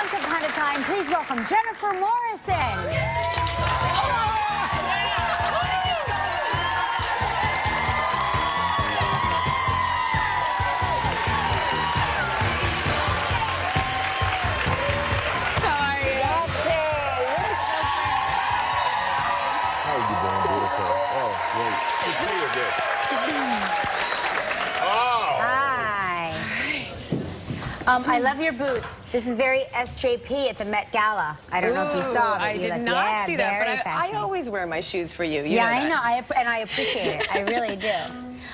Once Upon a Time, please welcome Jennifer Morrison. I love your boots. This is very SJP at the Met Gala. I don't know if you saw, but I did not see that, but I always wear my shoes for you. Yeah, I know, and I appreciate it. I really do.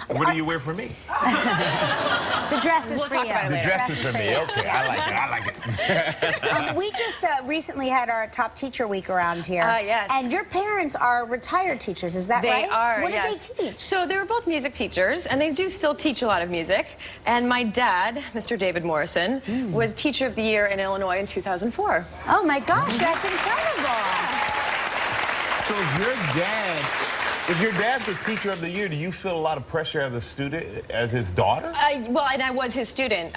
What do you wear for me? The dress is for you. The dress is for me. Okay, I like it. I like it. We just recently had our top teacher week around here. Yes. And your parents are retired teachers, is that right? They are, What yes. did they teach? So they were both music teachers, and they do still teach a lot of music. And my dad, Mr. David Morrison, was Teacher of the Year in Illinois in 2004. Oh my gosh, that's incredible. So if your dad's the Teacher of the Year, do you feel a lot of pressure as a student, as his daughter? Well, and I was his student.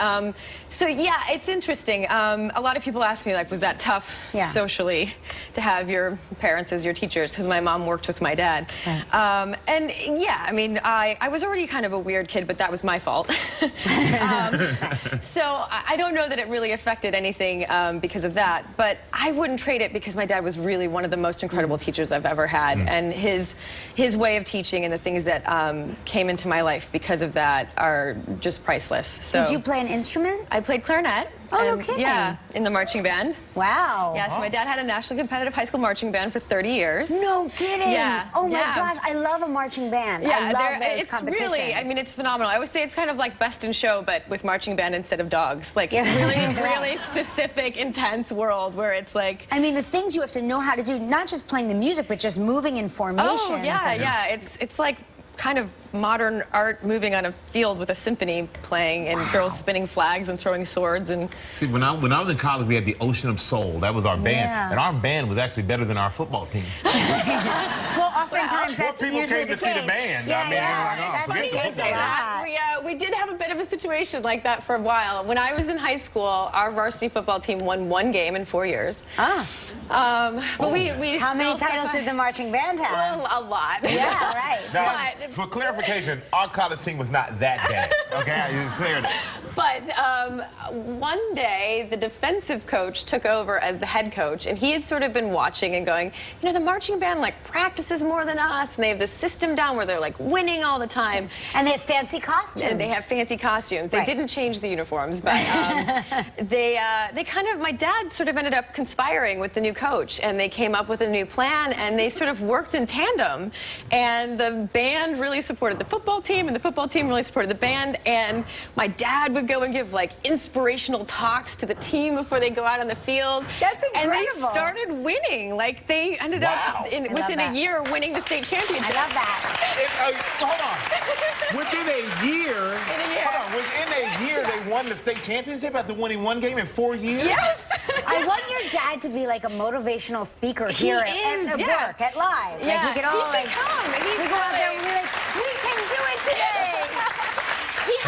So yeah, it's interesting. A lot of people ask me, like, was that tough socially to have your parents as your teachers? Because my mom worked with my dad. Right. And yeah, I mean, I was already kind of a weird kid, but that was my fault. So I don't know that it really affected anything because of that. But I wouldn't trade it because my dad was really one of the most incredible teachers I've ever had. And his way of teaching and the things that came into my life because of that are just priceless. So, did you play an instrument? I played clarinet. Oh, no kidding. Yeah, in the marching band. Wow. Yeah, so my dad had a nationally competitive high school marching band for 30 years. No kidding. Yeah. Oh my gosh, I love a marching band. Yeah, I love those it's competitions. really, I mean, it's phenomenal. I would say it's kind of like Best in Show, but with marching band instead of dogs. Like, really specific, intense world where it's like... I mean, the things you have to know how to do, not just playing the music, but just moving in formations. Oh, yeah. It's like kind of modern art moving on a field with a symphony playing and girls spinning flags and throwing swords. And see, when I was in college, we had the Ocean of Soul. That was our band, and our band was actually better than our football team. Well, oftentimes that's people usually came to see the band. Yeah, I mean, forget the football. We did have a bit of a situation like that for a while. When I was in high school, our varsity football team won 1 game in 4 years. But we how many titles did the marching band have? Well, a lot. Yeah, right. Now, for clarification, our college team was not that bad. Okay, you cleared it. But one day, the defensive coach took over as the head coach, and he had sort of been watching and going, you know, the marching band like practices more than us, and they have this system down where they're like winning all the time. And they have fancy costumes. And they have fancy costumes. They didn't change the uniforms, but they kind of, my dad sort of ended up conspiring with the new coach, and they came up with a new plan, and they sort of worked in tandem. And the band really supported the football team, and the football team really supported the band. And my dad would go and give like inspirational talks to the team before they go out on the field. That's incredible. And they started winning. Like they ended up within a year winning the state championship. I love that. Hold on. Within a year. Hold on. Within a year, they won the state championship after winning 1 game in 4 years. Yes. I want your dad to be like a motivational speaker here at work, at Live. Yeah. Like we could all should come. We go out there and be like, we can do it today.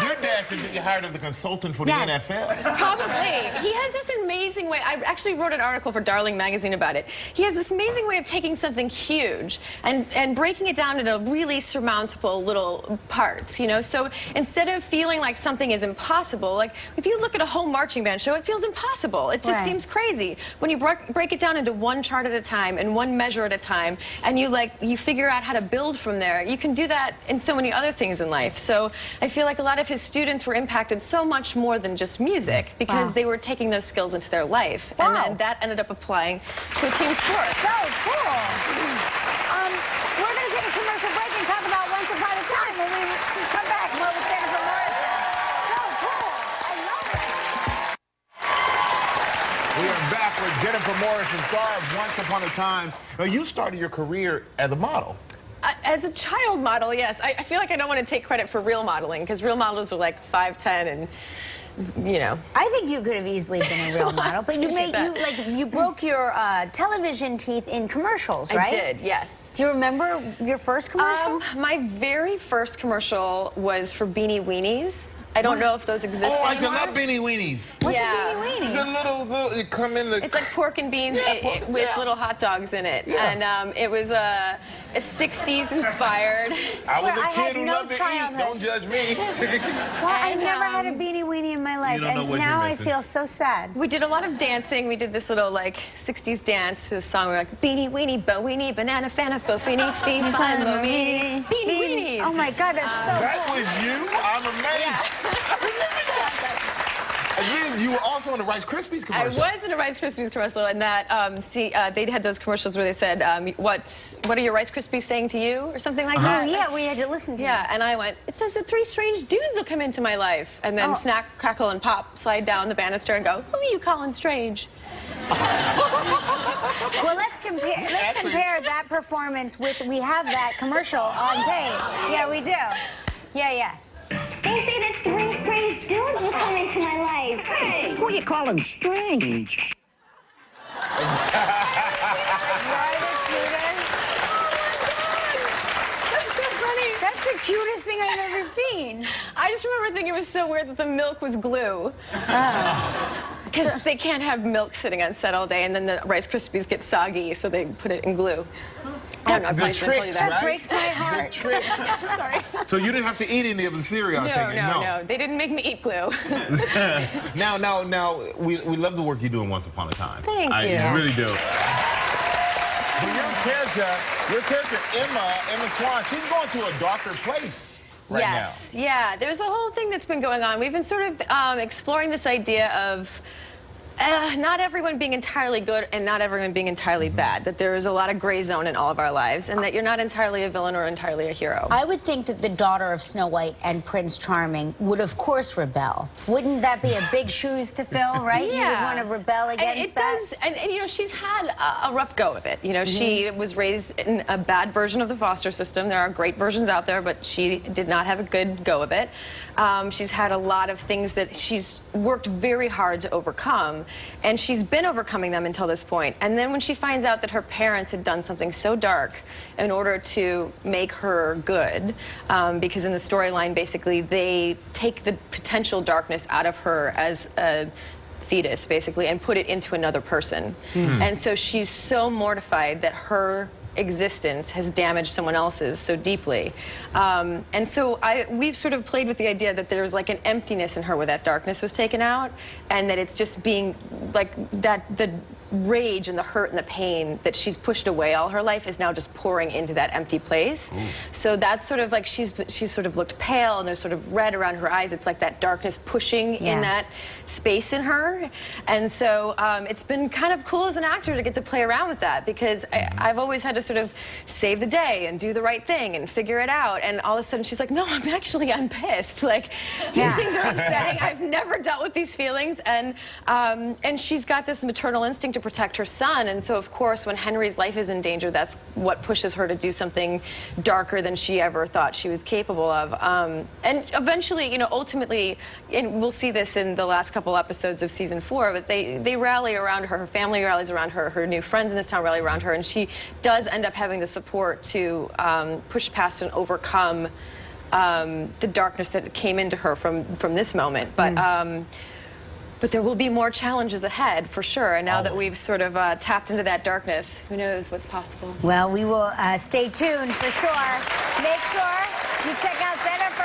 Your dad should be hired as a consultant for the NFL. Probably. He has this amazing way. I actually wrote an article for Darling Magazine about it. He has this amazing way of taking something huge and breaking it down into really surmountable little parts, you know? So instead of feeling like something is impossible, like if you look at a whole marching band show, it feels impossible. It just seems crazy. When you break it down into one chart at a time and one measure at a time, and you figure out how to build from there, you can do that in so many other things in life. So I feel like a lot of his students were impacted so much more than just music because they were taking those skills into their life. And then that ended up applying to a team sport. So cool. We're going to take a commercial break and talk about Once Upon a Time when we come back. More with Jennifer Morrison. So cool. I love it. We are back with Jennifer Morrison, star of Once Upon a Time. Now, you started your career as a model. As a child model, yes. I feel like I don't want to take credit for real modeling because real models are like 5'10" and, you know. I think you could have easily been a real model, but you broke your television teeth in commercials, right? I did, yes. Do you remember your first commercial? My very first commercial was for Beanie Weenies. I don't know if those exist Oh, I anymore. love beanie weenies. What's Yeah. a beanie weenie? It's a little, it come in the... It's like pork and beans with little hot dogs in it. Yeah. And it was a 60s inspired. I was swear, I a had kid who no loved to eat. childhood. Don't judge me. Well, I've And, never had a beanie weenie in my life, don't know and what now you're I missing. feel so sad. We did a lot of dancing. We did this little like 60s dance to the song. We were like beanie weenie, bo weenie, banana fana, fo fini, fee fi mo meenie, beanie weenies. Oh my God, that's so That cool. was you? I'm amazed. You were also in the Rice Krispies I commercial. was in a Rice Krispies commercial, and that they had those commercials where they said, "What are your Rice Krispies saying to you?" or something like Oh that. yeah, we had to listen to Yeah, it. and I went, it says that 3 strange dudes will come into my life. And then Oh. snack, crackle, and pop slide down the banister and go, who are you calling strange? Well, let's compare that performance with, we have that commercial on tape. Yeah, we do. Yeah. They say that 3 strange dudes will come into my life. Hey, who you calling strange? That's so funny. That's the cutest thing I've ever seen. I just remember thinking it was so weird that the milk was glue. Because they can't have milk sitting on set all day, and then the Rice Krispies get soggy, so they put it in glue. I don't know, I The probably shouldn't tell you tricks, that. right? Breaks my heart. The trick. Sorry. So you didn't have to eat any of the cereal, I take it? No. They didn't make me eat glue. Now, we love the work you do in Once Upon a Time. Thank you. I really do. But your character, Emma Swan, she's going to a darker place right Yes, yeah. There's a whole thing that's been going on. We've been sort of exploring this idea of not everyone being entirely good and not everyone being entirely bad. That there is a lot of gray zone in all of our lives, and that you're not entirely a villain or entirely a hero. I would think that the daughter of Snow White and Prince Charming would, of course, rebel. Wouldn't that be a big shoes to fill, right? You would want to rebel against and it that? does, and you know, she's had a rough go of it. You know, she was raised in a bad version of the foster system. There are great versions out there, but she did not have a good go of it. She's had a lot of things that she's worked very hard to overcome, and she's been overcoming them until this point. And then when she finds out that her parents had done something so dark in order to make her good, because in the storyline, basically, they take the potential darkness out of her as a fetus, basically, and put it into another person. And so she's so mortified that her existence has damaged someone else's so deeply. And so we've sort of played with the idea that there's like an emptiness in her where that darkness was taken out, and that it's just being like that, the rage and the hurt and the pain that she's pushed away all her life is now just pouring into that empty place. So that's sort of like she's sort of looked pale, and there's sort of red around her eyes. It's like that darkness pushing in that space in her. And so it's been kind of cool as an actor to get to play around with that, because I've always had to sort of save the day and do the right thing and figure it out. And all of a sudden she's like, no, I'm pissed. Like, these things are upsetting. I've never dealt with these feelings. And she's got this maternal instinct to protect her son. And so, of course, when Henry's life is in danger, that's what pushes her to do something darker than she ever thought she was capable of. And eventually, you know, ultimately, and we'll see this in the last couple episodes of season 4, but they rally around her. Her family rallies around her. Her new friends in this town rally around her. And she does end up having the support to push past and overcome the darkness that came into her from this moment. But there will be more challenges ahead, for sure. And now that we've sort of tapped into that darkness, who knows what's possible. Well, we will stay tuned for sure. Make sure you check out Jennifer